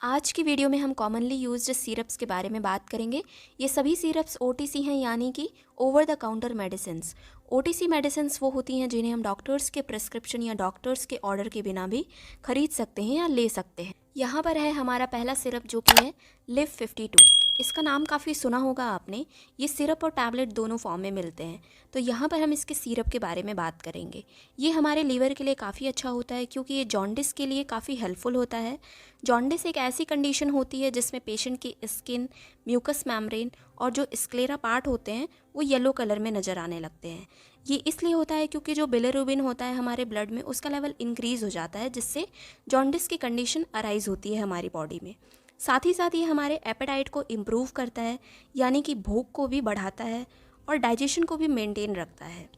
आज की वीडियो में हम कॉमनली यूज्ड सिरप्स के बारे में बात करेंगे। ये सभी सिरप्स ओटीसी हैं, यानी कि over the counter medicines. OTC medicines वो होती हैं जिन्हें हम डॉक्टर्स के प्रिस्क्रिप्शन या डॉक्टर्स के ऑर्डर के बिना भी खरीद सकते हैं या ले सकते हैं। यहाँ पर है हमारा पहला सिरप जो कि है लिव 52। इसका नाम काफ़ी सुना होगा आपने। ये सिरप और टैबलेट दोनों फॉर्म में मिलते हैं। तो यहाँ पर हम इसके सिरप के बारे में बात करेंगे। ये हमारे लीवर के लिए काफ़ी अच्छा होता है क्योंकि ये जॉन्डिस के लिए काफ़ी हेल्पफुल होता है। जॉन्डिस एक ऐसी कंडीशन होती है जिसमें पेशेंट की स्किन, म्यूकस मेम्ब्रेन और जो स्क्लेरा पार्ट होते हैं वो येलो कलर में नज़र आने लगते हैं। ये इसलिए होता है क्योंकि जो बिलिरुबिन होता है हमारे ब्लड में उसका लेवल इंक्रीज़ हो जाता है, जिससे जॉन्डिस की कंडीशन अराइज होती है हमारी बॉडी में। साथ ही साथ ये हमारे एपेटाइट को इम्प्रूव करता है, यानी कि भूख को भी बढ़ाता है और डाइजेशन को भी मेंटेन रखता है।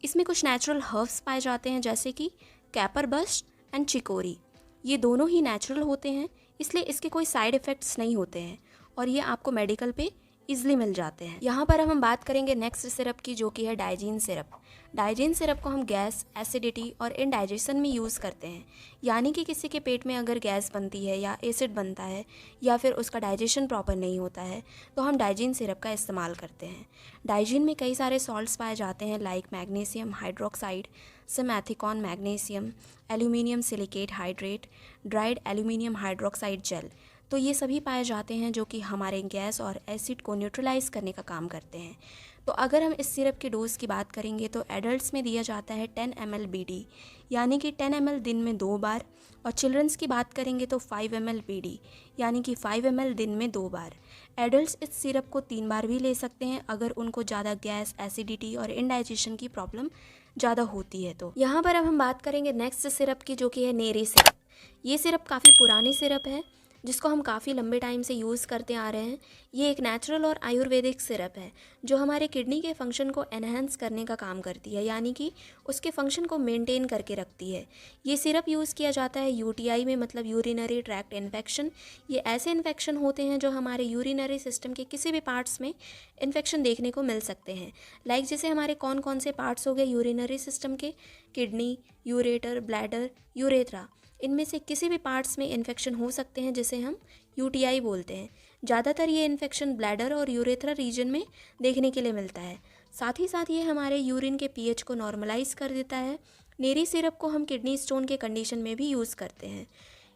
इसमें कुछ नेचुरल हर्ब्स पाए जाते हैं जैसे कि कैपर बस्ट एंड चिकोरी। ये दोनों ही नेचुरल होते हैं, इसलिए इसके कोई साइड इफ़ेक्ट्स नहीं होते हैं और ये आपको मेडिकल पे ईजिली मिल जाते हैं। यहाँ पर हम बात करेंगे नेक्स्ट सिरप की, जो कि है डाइजीन सिरप। डाइजीन सिरप को हम गैस, एसिडिटी और इंडाइजेशन में यूज़ करते हैं, यानी कि किसी के पेट में अगर गैस बनती है या एसिड बनता है या फिर उसका डाइजेशन प्रॉपर नहीं होता है तो हम डाइजीन सिरप का इस्तेमाल करते हैं। डाइजीन में कई सारे सॉल्ट्स पाए जाते हैं like magnesium hydroxide, simethicone magnesium, aluminium silicate hydrate, dried aluminium hydroxide gel. तो ये सभी पाए जाते हैं जो कि हमारे गैस और एसिड को न्यूट्रलाइज करने का काम करते हैं। तो अगर हम इस सिरप की डोज की बात करेंगे तो एडल्ट्स में दिया जाता है 10 ml BD, यानी कि 10 ml दिन में 2 बार, और चिल्ड्रंस की बात करेंगे तो 5 ml BD, यानी कि 5 ml दिन में 2 बार। एडल्ट्स इस सिरप को 3 बार भी ले सकते हैं अगर उनको ज़्यादा गैस, एसिडिटी और इंडाइजेशन की प्रॉब्लम ज़्यादा होती है। तो यहाँ पर अब हम बात करेंगे नेक्स्ट सिरप की, जो कि है नेरी सिरप। ये सिरप काफ़ी पुरानी सिरप है जिसको हम काफ़ी लंबे टाइम से यूज़ करते आ रहे हैं। ये एक नेचुरल और आयुर्वेदिक सिरप है जो हमारे किडनी के फंक्शन को एनहेंस करने का काम करती है, यानी कि उसके फंक्शन को मेंटेन करके रखती है। ये सिरप यूज़ किया जाता है यूटीआई में, मतलब यूरिनरी ट्रैक्ट इन्फेक्शन। ये ऐसे इन्फेक्शन होते हैं जो हमारे यूरिनरी सिस्टम के किसी भी पार्ट्स में इन्फेक्शन देखने को मिल सकते हैं। लाइक जैसे हमारे कौन कौन से पार्ट्स हो गए यूरिनरी सिस्टम के, किडनी, यूरेटर, ब्लैडर, यूरेथ्रा। इनमें से किसी भी पार्ट्स में इन्फेक्शन हो सकते हैं जिसे हम यूटीआई बोलते हैं। ज़्यादातर ये इन्फेक्शन ब्लैडर और यूरेथ्रा रीजन में देखने के लिए मिलता है। साथ ही साथ ये हमारे यूरिन के पीएच को नॉर्मलाइज कर देता है। नेरी सिरप को हम किडनी स्टोन के कंडीशन में भी यूज़ करते हैं।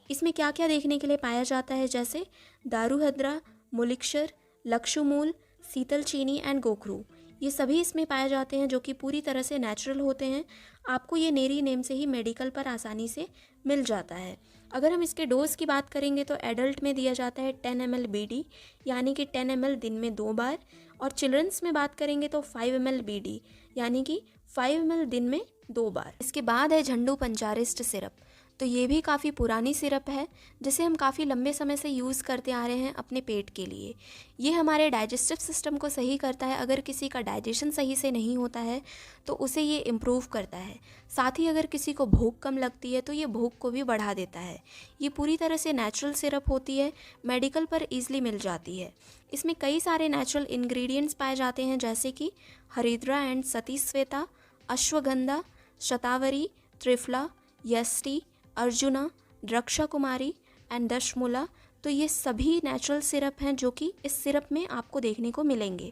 इसमें क्या क्या देखने के लिए पाया जाता है, जैसे दारूहद्रा, मुलिक्शर, लक्षुमूल, शीतल चीनी एंड गोखरू। ये सभी इसमें पाए जाते हैं जो कि पूरी तरह से नेचुरल होते हैं। आपको ये नेरी नेम से ही मेडिकल पर आसानी से मिल जाता है। अगर हम इसके डोज की बात करेंगे तो एडल्ट में दिया जाता है 10 ml BD, यानी कि 10 ml दिन में 2 बार, और चिल्ड्रंस में बात करेंगे तो 5 ml BD, यानी कि 5 ml दिन में 2 बार। इसके बाद है झंडू पंचारिस्ट सिरप। तो ये भी काफ़ी पुरानी सिरप है जिसे हम काफ़ी लंबे समय से यूज़ करते आ रहे हैं अपने पेट के लिए। ये हमारे डाइजेस्टिव सिस्टम को सही करता है। अगर किसी का डाइजेशन सही से नहीं होता है तो उसे ये इम्प्रूव करता है। साथ ही अगर किसी को भूख कम लगती है तो ये भूख को भी बढ़ा देता है। ये पूरी तरह से नेचुरल सिरप होती है, मेडिकल पर ईजिली मिल जाती है। इसमें कई सारे नेचुरल इंग्रेडिएंट्स पाए जाते हैं जैसे कि हरिद्रा एंड सतीश्वेता, अश्वगंधा, शतावरी, त्रिफला, यष्टि, अर्जुना, द्रक्षा कुमारी एंड दशमूला। तो ये सभी नेचुरल सिरप हैं जो कि इस सिरप में आपको देखने को मिलेंगे।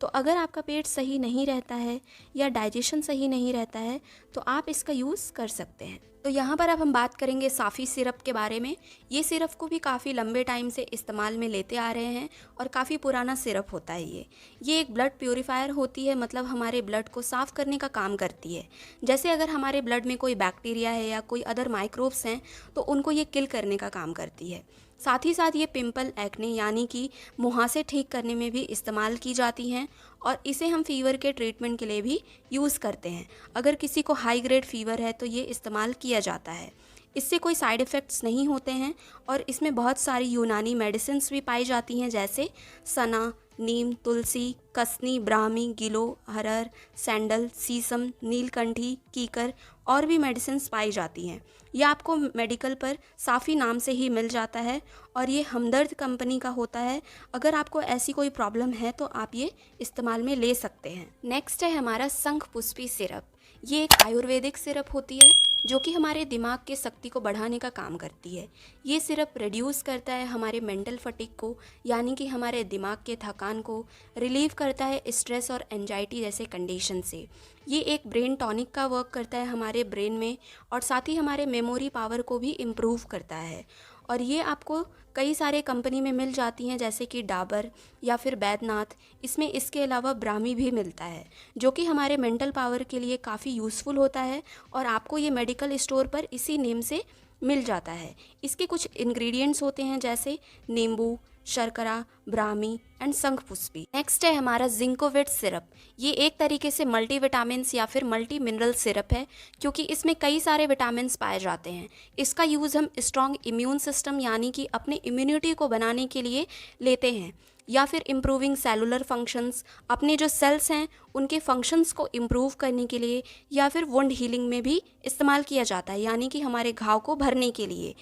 तो अगर आपका पेट सही नहीं रहता है या डाइजेशन सही नहीं रहता है तो आप इसका यूज़ कर सकते हैं। तो यहाँ पर अब हम बात करेंगे साफ़ी सिरप के बारे में। ये सिरप को भी काफ़ी लंबे टाइम से इस्तेमाल में लेते आ रहे हैं और काफ़ी पुराना सिरप होता है ये एक ब्लड प्योरीफायर होती है, मतलब हमारे ब्लड को साफ़ करने का काम करती है। जैसे अगर हमारे ब्लड में कोई बैक्टीरिया है या कोई अदर माइक्रोब्स हैं तो उनको ये किल करने का काम करती है। साथ ही साथ ये पिंपल, एक्ने यानी कि मुहासे ठीक करने में भी इस्तेमाल की जाती हैं, और इसे हम फीवर के ट्रीटमेंट के लिए भी यूज़ करते हैं। अगर किसी को हाई ग्रेड फीवर है तो ये इस्तेमाल किया जाता है। इससे कोई साइड इफ़ेक्ट्स नहीं होते हैं और इसमें बहुत सारी यूनानी मेडिसिन्स भी पाई जाती हैं जैसे सना, नीम, तुलसी, कसनी, ब्राह्मी, गिलो, हरर, सैंडल, सीसम, नीलकंठी, कीकर और भी मेडिसिन्स पाई जाती हैं। यह आपको मेडिकल पर साफ़ी नाम से ही मिल जाता है और ये हमदर्द कंपनी का होता है। अगर आपको ऐसी कोई प्रॉब्लम है तो आप ये इस्तेमाल में ले सकते हैं। नेक्स्ट है हमारा शंख पुष्पी सिरप। ये एक आयुर्वेदिक सिरप होती है जो कि हमारे दिमाग के शक्ति को बढ़ाने का काम करती है। ये सिरप रिड्यूस करता है हमारे मेंटल फटीग को, यानी कि हमारे दिमाग के थकान को, रिलीव करता है स्ट्रेस और एंजाइटी जैसे कंडीशन से। ये एक ब्रेन टॉनिक का वर्क करता है हमारे ब्रेन में, और साथ ही हमारे मेमोरी पावर को भी इम्प्रूव करता है। और ये आपको कई सारे कंपनी में मिल जाती हैं, जैसे कि डाबर या फिर बैद्यनाथ। इसमें इसके अलावा ब्राह्मी भी मिलता है, जो कि हमारे मेंटल पावर के लिए काफ़ी यूज़फुल होता है, और आपको ये मेडिकल स्टोर पर इसी नेम से मिल जाता है। इसके कुछ इंग्रेडिएंट्स होते हैं जैसे नींबू, शर्करा, ब्राह्मी एंड शंखपुष्पी। नेक्स्ट है हमारा जिंकोविट सिरप। ये एक तरीके से मल्टीविटामिन्स या फिर मल्टी मिनरल सिरप है, क्योंकि इसमें कई सारे विटामिन्स पाए जाते हैं। इसका यूज़ हम स्ट्रॉन्ग इम्यून सिस्टम यानी कि अपने इम्यूनिटी को बनाने के लिए लेते हैं, या फिर इम्प्रूविंग सेलुलर फंक्शंस, अपने जो सेल्स हैं उनके फंक्शंस को इम्प्रूव करने के लिए, या फिर वुंड हीलिंग में भी इस्तेमाल किया जाता है, यानी कि हमारे घाव को भरने के लिए।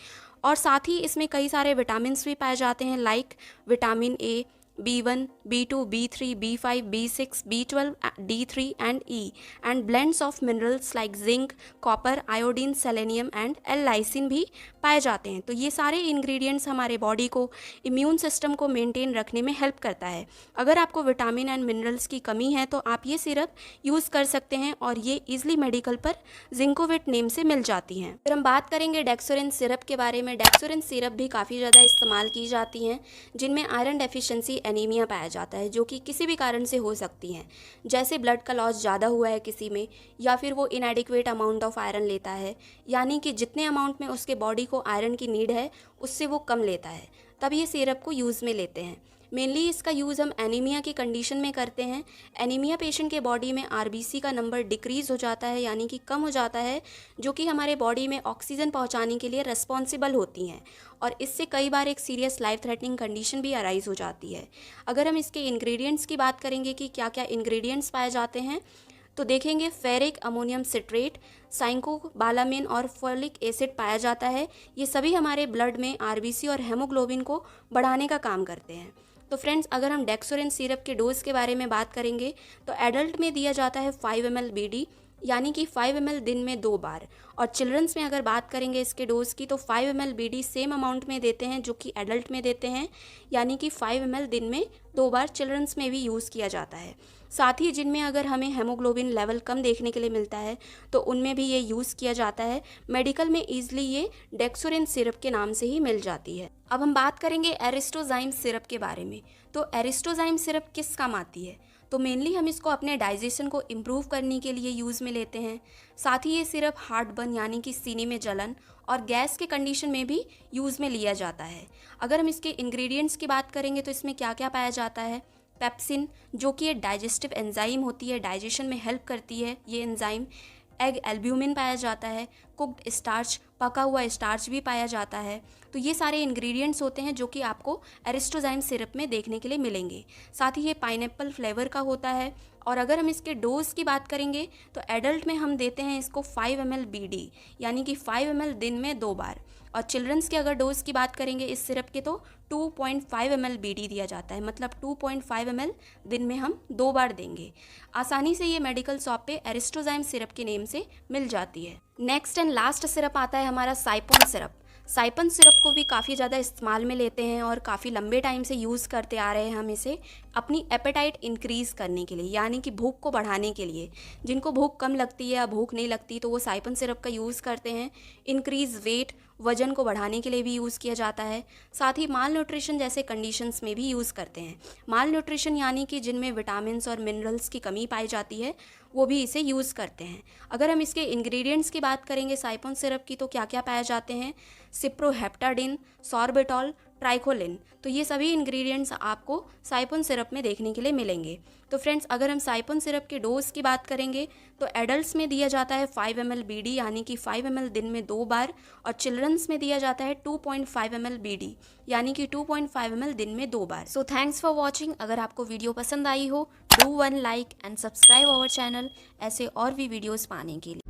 और साथ ही इसमें कई सारे विटामिन्स भी पाए जाते हैं, like vitamin A, B1, B2, B3, B5, B6, B12, D3 and E, and blends of minerals like zinc, copper, iodine, selenium and L-lysine भी पाए जाते हैं। तो ये सारे इंग्रेडिएंट्स हमारे बॉडी को, इम्यून सिस्टम को मेंटेन रखने में हेल्प करता है। अगर आपको विटामिन एंड मिनरल्स की कमी है तो आप ये सिरप यूज़ कर सकते हैं, और ये ईजिली मेडिकल पर जिंकोविट नेम से मिल जाती हैं। फिर हम बात करेंगे डेक्सोरेंस सिरप के बारे में। डेक्सोरेंस सिरप भी काफ़ी ज़्यादा इस्तेमाल की जाती हैं, जिनमें आयरन डेफिशिएंसी एनीमिया पाया जाता है, जो कि किसी भी कारण से हो सकती हैं, जैसे ब्लड का लॉस ज़्यादा हुआ है किसी में, या फिर वो इनएडिक्वेट अमाउंट ऑफ आयरन लेता है, यानी कि जितने अमाउंट में उसके बॉडी को आयरन की नीड है उससे वो कम लेता है, तब ये सिरप को यूज़ में लेते हैं। मेनली इसका यूज़ हम एनीमिया की कंडीशन में करते हैं। एनीमिया पेशेंट के बॉडी में आरबीसी का नंबर डिक्रीज़ हो जाता है, यानी कि कम हो जाता है, जो कि हमारे बॉडी में ऑक्सीजन पहुंचाने के लिए रिस्पॉन्सिबल होती हैं, और इससे कई बार एक सीरियस लाइफ थ्रेटनिंग कंडीशन भी अराइज हो जाती है। अगर हम इसके इंग्रेडिएंट्स की बात करेंगे कि क्या क्या इंग्रेडिएंट्स पाए जाते हैं, तो देखेंगे फेरिक अमोनियम सिट्रेट, साइंकोबालामिन और फोलिक एसिड पाया जाता है। ये सभी हमारे ब्लड में आरबीसी और हेमोग्लोबिन को बढ़ाने का काम करते हैं। तो फ्रेंड्स, अगर हम डेक्सोरेंस सिरप के डोज के बारे में बात करेंगे तो एडल्ट में दिया जाता है 5 ml BD, यानी कि 5 ml दिन में 2 बार। और चिल्ड्रंस में अगर बात करेंगे इसके डोज की तो 5 ml BD सेम अमाउंट में देते हैं जो कि एडल्ट में देते हैं, यानी कि 5 ml दिन में 2 बार चिल्ड्रंस में भी यूज़ किया जाता है। साथ ही जिनमें अगर हमें हेमोग्लोबिन लेवल कम देखने के लिए मिलता है तो उनमें भी ये यूज़ किया जाता है। मेडिकल में ईजिली ये डेक्सोरेंस सिरप के नाम से ही मिल जाती है। अब हम बात करेंगे एरिस्टोजाइम सिरप के बारे में। तो एरिस्टोजाइम सिरप किस काम आती है? तो मेनली हम इसको अपने डाइजेशन को इम्प्रूव करने के लिए यूज़ में लेते हैं। साथ ही ये सिरप हार्ट बर्न यानी कि सीने में जलन और गैस के कंडीशन में भी यूज़ में लिया जाता है। अगर हम इसके इंग्रेडिएंट्स की बात करेंगे तो इसमें क्या क्या पाया जाता है? पेप्सिन, जो कि एक डाइजेस्टिव एंजाइम होती है, डाइजेशन में हेल्प करती है ये एंजाइम। एग एल्ब्यूमिन पाया जाता है, कुक्ड स्टार्च, पका हुआ स्टार्च भी पाया जाता है। तो ये सारे इंग्रेडिएंट्स होते हैं जो कि आपको एरिस्टोजाइम सिरप में देखने के लिए मिलेंगे। साथ ही ये पाइनएप्पल फ्लेवर का होता है। और अगर हम इसके डोज की बात करेंगे तो एडल्ट में हम देते हैं इसको 5 ml BD, यानी कि 5 ml दिन में 2 बार। और चिल्ड्रंस के अगर डोज की बात करेंगे इस सिरप के तो 2.5 ml BD दिया जाता है, मतलब 2.5 ml दिन में हम 2 बार देंगे। आसानी से ये मेडिकल शॉप पे एरिस्टोजाइम सिरप के नेम से मिल जाती है। नेक्स्ट एंड लास्ट सिरप आता है हमारा साइपोन सिरप। साइपन सिरप को भी काफ़ी ज़्यादा इस्तेमाल में लेते हैं और काफ़ी लंबे टाइम से यूज़ करते आ रहे हैं हम इसे अपनी एपेटाइट इंक्रीज़ करने के लिए, यानी कि भूख को बढ़ाने के लिए। जिनको भूख कम लगती है या भूख नहीं लगती तो वो साइपन सिरप का यूज़ करते हैं। इंक्रीज़ वेट, वजन को बढ़ाने के लिए भी यूज़ किया जाता है। साथ ही माल न्यूट्रिशन जैसे कंडीशंस में भी यूज़ करते हैं। माल न्यूट्रिशन यानी कि जिनमें विटामिन्स और मिनरल्स की कमी पाई जाती है वो भी इसे यूज़ करते हैं। अगर हम इसके इंग्रेडिएंट्स की बात करेंगे साइपोन सिरप की तो क्या क्या पाए जाते हैं? सिप्रोहेप्टाडिन, सॉर्बिटॉल, ट्राइकोलिन। तो ये सभी इंग्रेडिएंट्स आपको साइपोन सिरप में देखने के लिए मिलेंगे। तो फ्रेंड्स, अगर हम साइपोन सिरप के डोज की बात करेंगे तो एडल्ट्स में दिया जाता है 5 ml BD, यानी कि 5 ml दिन में 2 बार। और चिल्ड्रंस में दिया जाता है 2.5 ml BD, यानी कि 2.5 ml दिन में 2 बार। So thanks for watching. अगर आपको वीडियो पसंद आई हो, do one like and subscribe our channel ऐसे और भी वीडियोज़ पाने के लिए।